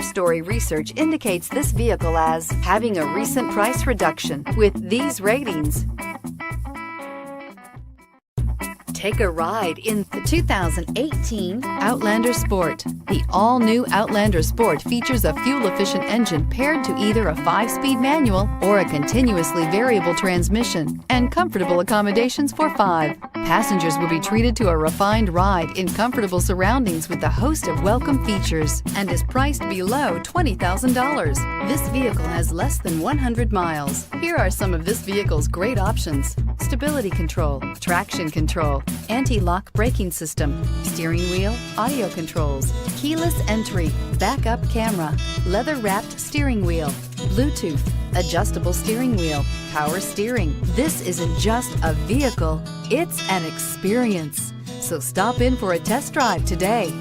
Story research indicates this vehicle as having a recent price reduction with these ratings. Take a ride in the 2018 Outlander Sport. The all-new Outlander Sport features a fuel-efficient engine paired to either a 5-speed manual or a continuously variable transmission, and comfortable accommodations for 5. Passengers will be treated to a refined ride in comfortable surroundings with a host of welcome features and is priced below $20,000. This vehicle has less than 100 miles. Here are some of this vehicle's great options: stability control, traction control, anti-lock braking system, steering wheel audio controls, keyless entry, backup camera, leather-wrapped steering wheel, Bluetooth, adjustable steering wheel, power steering. This isn't just a vehicle, it's an experience. So stop in for a test drive today.